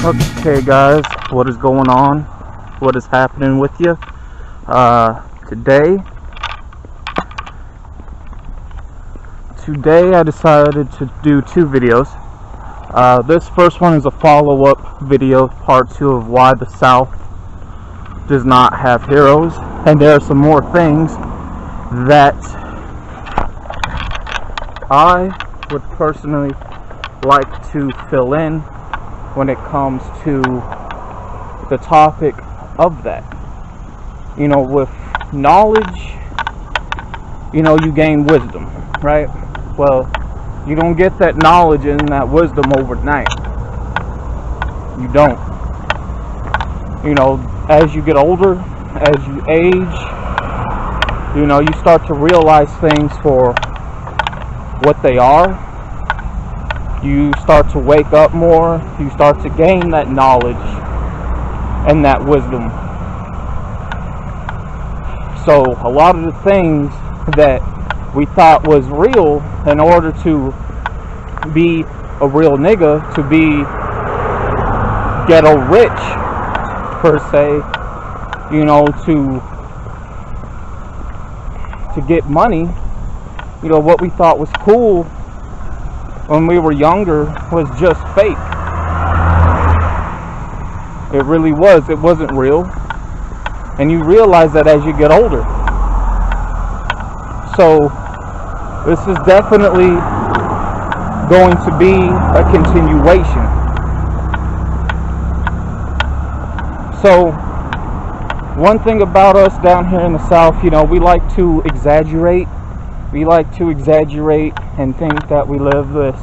Okay guys, what is going on? What is happening with you? Today I decided to do two videos. This first one is a follow-up video, part 2 of why the South does not have heroes. And there are some more things that I would personally like to fill in when it comes to the topic of that. You know, with knowledge, you know, you gain wisdom, right? Well, you don't get that knowledge and that wisdom overnight. You don't. You know, as you get older, as you age, you know, you start to realize things for what they are. You start to wake up more. You start to gain that knowledge and that wisdom. So a lot of the things that we thought was real, in order to be a real nigga, to be ghetto rich per se, you know, to get money, you know, what we thought was cool when we were younger was just fake. It really was. It wasn't real. And you realize that as you get older. So this is definitely going to be a continuation. So one thing about us down here in the South, you know, we like to exaggerate. We like to exaggerate and think that we live this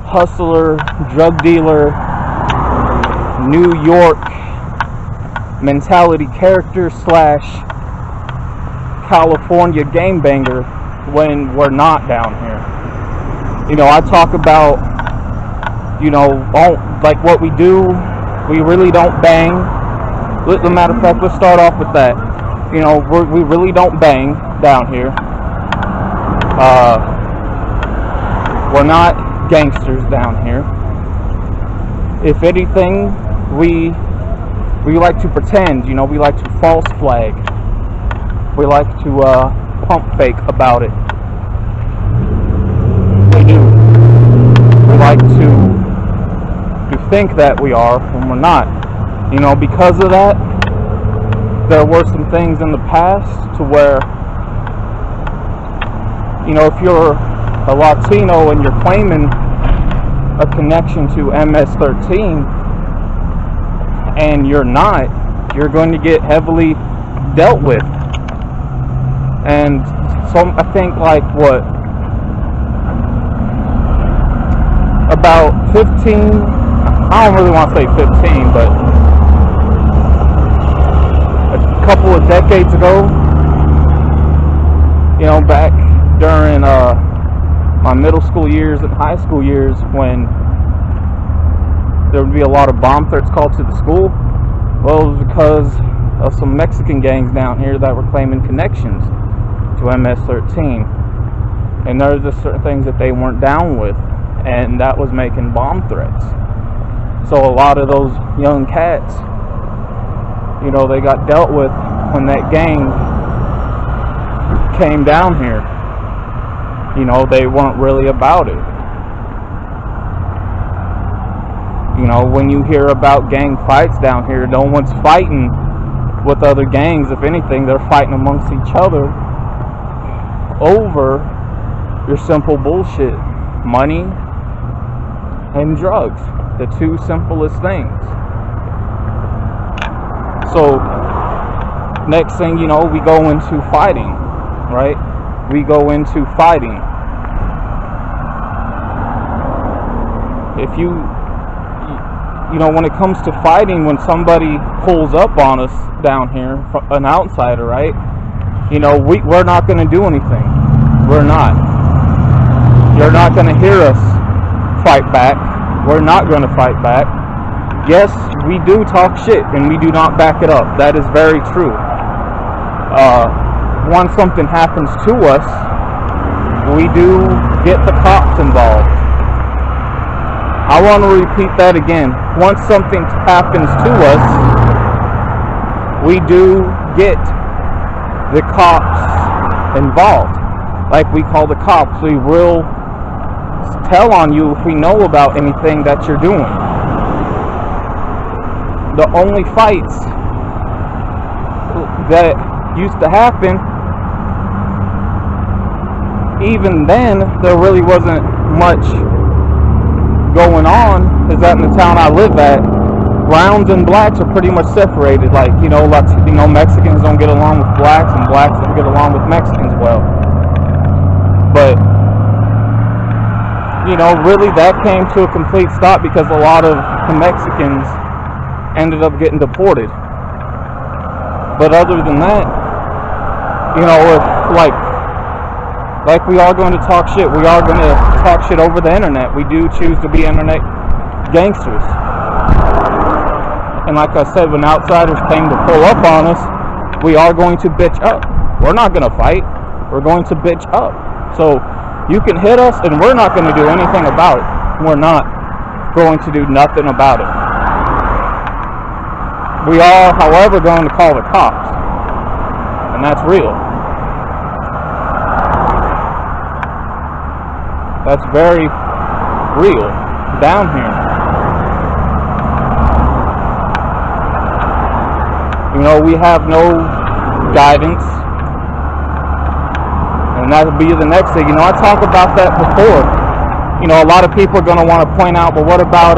hustler, drug dealer, New York mentality character / California gangbanger, when we're not down here. You know, I talk about, you know, like what we do. We really don't bang. As a matter of fact, let's start off with that. You know, we really don't bang down here. We're not gangsters down here. If anything, we like to pretend, you know, we like to false flag. We like to pump fake about it. We do. We like to think that we are when we're not. You know, because of that, there were some things in the past to where, you know, if you're a Latino and you're claiming a connection to MS-13 and you're not, you're going to get heavily dealt with. And so I think like what, about 15, I don't really want to say 15, but a couple of decades ago, you know, back during my middle school years and high school years, when there would be a lot of bomb threats called to the school. Well, it was because of some Mexican gangs down here that were claiming connections to MS-13, and there were just certain things that they weren't down with, and that was making bomb threats. So a lot of those young cats, you know, they got dealt with when that gang came down here. You know, they weren't really about it. You know, when you hear about gang fights down here, no one's fighting with other gangs. If anything, they're fighting amongst each other over your simple bullshit. Money and drugs. The two simplest things. So, next thing you know, we go into fighting, right? We go into fighting. If you know, when it comes to fighting, when somebody pulls up on us down here, an outsider, right? You know, we're not going to do anything. We're not. You're not going to hear us fight back. We're not going to fight back. Yes, we do talk shit, and we do not back it up. That is very true. Once something happens to us, we do get the cops involved. I want to repeat that again. Once something happens to us, we do get the cops involved. Like, we call the cops. We will tell on you if we know about anything that you're doing. The only fights that used to happen, even then, there really wasn't much going on, is that in the town I live at, browns and blacks are pretty much separated. Like, Mexicans don't get along with blacks, and blacks don't get along with Mexicans well. But, really that came to a complete stop because a lot of the Mexicans ended up getting deported. But other than that, if, like we are going to talk shit, we are going to talk shit over the internet. We do choose to be internet gangsters. And like I said, when outsiders came to pull up on us, we are going to bitch up. We're not going to fight. We're going to bitch up. So you can hit us and we're not going to do anything about it. We're not going to do nothing about it. We are, however, going to call the cops. And that's real. That's very real down here. We have no guidance. And that'll be the next thing. I talked about that before. A lot of people are going to want to point out, but what about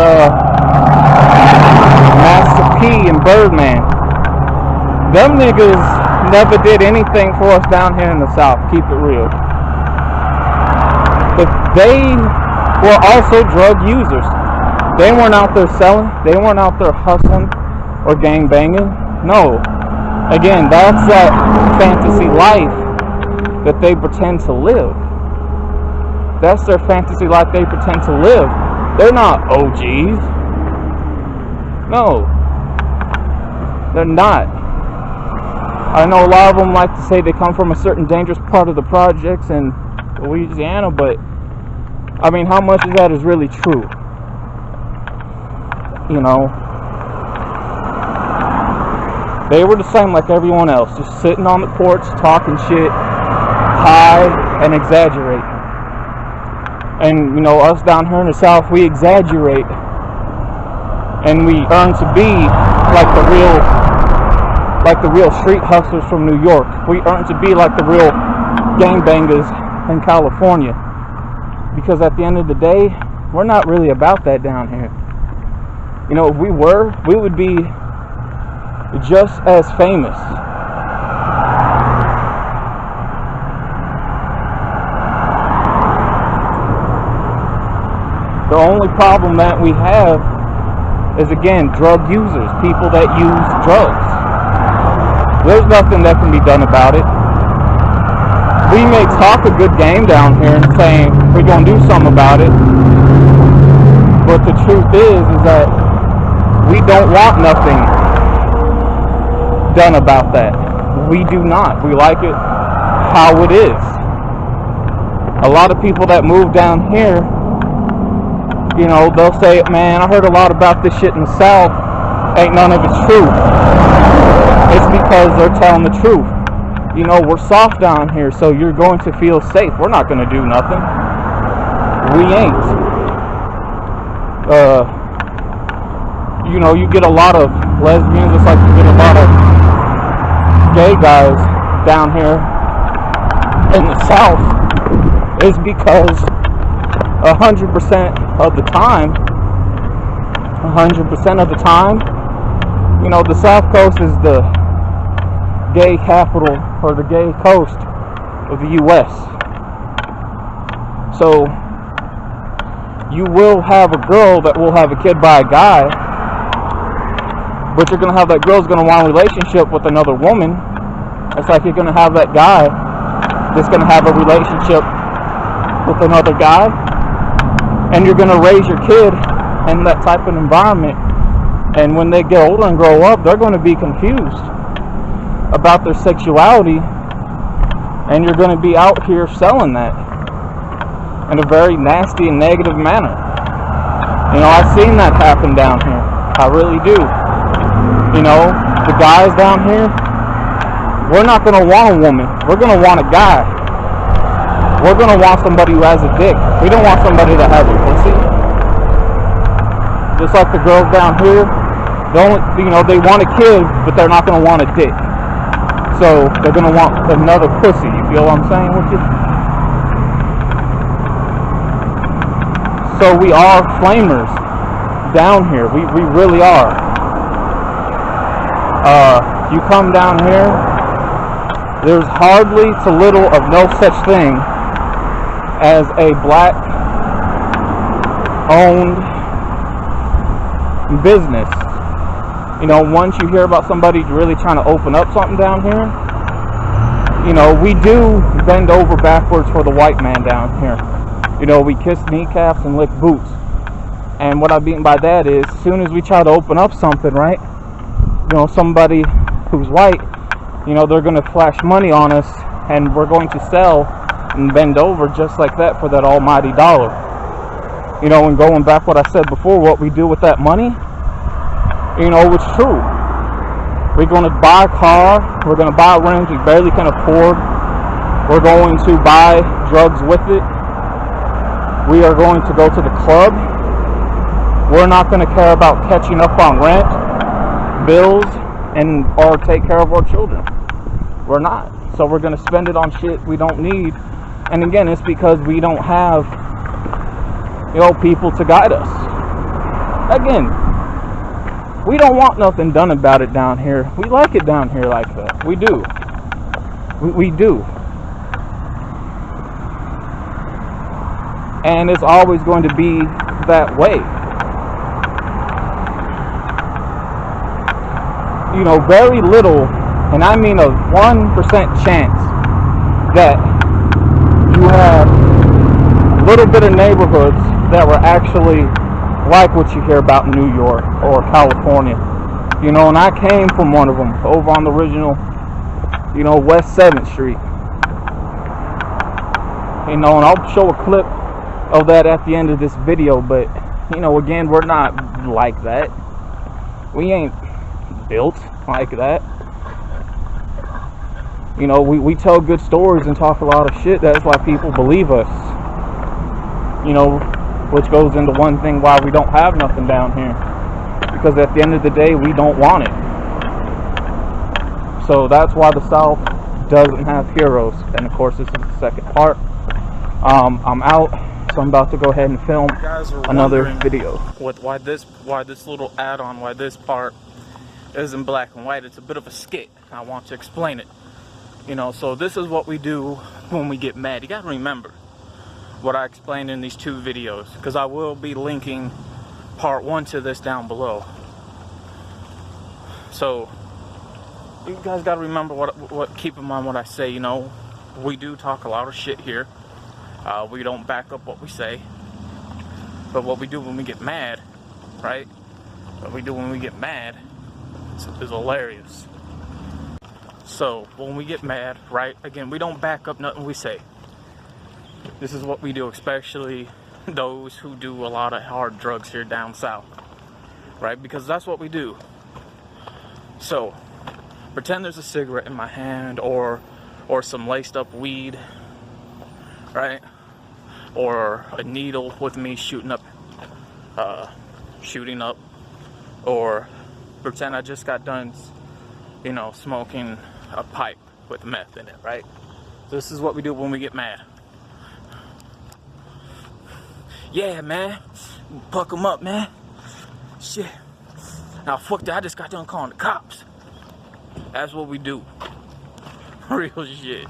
Master P and Birdman? Them niggas never did anything for us down here in the South. Keep it real. But they were also drug users. They weren't out there selling. They weren't out there hustling or gang banging. No. Again, that's that fantasy life that they pretend to live. That's their fantasy life they pretend to live. They're not OGs. No. They're not. I know a lot of them like to say they come from a certain dangerous part of the projects in Louisiana, but how much of that is really true? They were the same like everyone else, just sitting on the porch, talking shit, high, and exaggerating. And, us down here in the South, we exaggerate. And we earn to be like the real street hustlers from New York. We earn to be like the real gangbangers in California. Because at the end of the day, we're not really about that down here. If we were, we would be just as famous. The only problem that we have is, again, drug users, people that use drugs. There's nothing that can be done about it. We may talk a good game down here and saying we're going to do something about it, but the truth is that we don't want nothing done about that. We do not. We like it how it is. A lot of people that move down here, they'll say, man, I heard a lot about this shit in the South. Ain't none of it's true. It's because they're telling the truth. We're soft down here, so you're going to feel safe. We're not going to do nothing. We ain't. You get a lot of lesbians, just like you get a lot of gay guys down here in the South. Is because 100% of the time, the South Coast is the gay capital, or the gay coast of the U.S. So, you will have a girl that will have a kid by a guy, but you're going to have that girl's going to want a relationship with another woman. It's like you're going to have that guy that's going to have a relationship with another guy, and you're going to raise your kid in that type of environment, and when they get older and grow up, they're going to be confused about their sexuality, and you're going to be out here selling that in a very nasty and negative manner. You know, I've seen that happen down here. I really do. You know, the guys down here, we're not going to want a woman. We're going to want a guy. We're going to want somebody who has a dick. We don't want somebody that has a pussy. Just like the girls down here, they want a kid, but they're not going to want a dick. So they're going to want another pussy. You feel what I'm saying with you? So we are flamers down here. We really are. You come down here, there's hardly to little of no such thing as a black owned business. You know, once you hear about somebody really trying to open up something down here, you know, we do bend over backwards for the white man down here. You know, we kiss kneecaps and lick boots. And what I mean by that is, as soon as we try to open up something, right, you know, somebody who's white, you know, they're going to flash money on us, and we're going to sell and bend over just like that for that almighty dollar. You know, and going back what I said before, what we do with that money, you know, it's true. We're going to buy a car, we're going to buy rims we barely can afford, we're going to buy drugs with it, we are going to go to the club, we're not going to care about catching up on rent, bills, and or take care of our children. We're not. So we're going to spend it on shit we don't need. And again, it's because we don't have, you know, people to guide us. Again, we don't want nothing done about it down here. We like it down here like that. We do. We do. And it's always going to be that way. You know, very little, and I mean a 1% chance that you have a little bit of neighborhoods that were actually like what you hear about in New York or California. You know, and I came from one of them over on the original, you know, West 7th Street. You know, and I'll show a clip of that at the end of this video, but, you know, again, we're not like that. We ain't built like that. You know, we tell good stories and talk a lot of shit. That's why people believe us. You know, which goes into one thing why we don't have nothing down here. Because at the end of the day, we don't want it. So that's why the South doesn't have heroes. And of course, this is the second part. I'm out, so I'm about to go ahead and film another video. Why this little add-on, why this part is in black and white. It's a bit of a skit. I want to explain it. You know, so this is what we do when we get mad. You gotta remember what I explained in these two videos, because I will be linking part 1 to this down below. So you guys gotta remember what keep in mind what I say. You know, we do talk a lot of shit here. We don't back up what we say, but what we do when we get mad, right? What we do when we get mad is hilarious. So when we get mad, right, again, we don't back up nothing we say. This is what we do, especially those who do a lot of hard drugs here down south, right? Because that's what we do. So pretend there's a cigarette in my hand, or some laced up weed, right? Or a needle with me shooting up, or pretend I just got done, you know, smoking a pipe with meth in it, right? This is what we do when we get mad. Yeah, man, fuck them up, man. Shit. Now, fuck that, I just got done calling the cops. That's what we do. Real shit.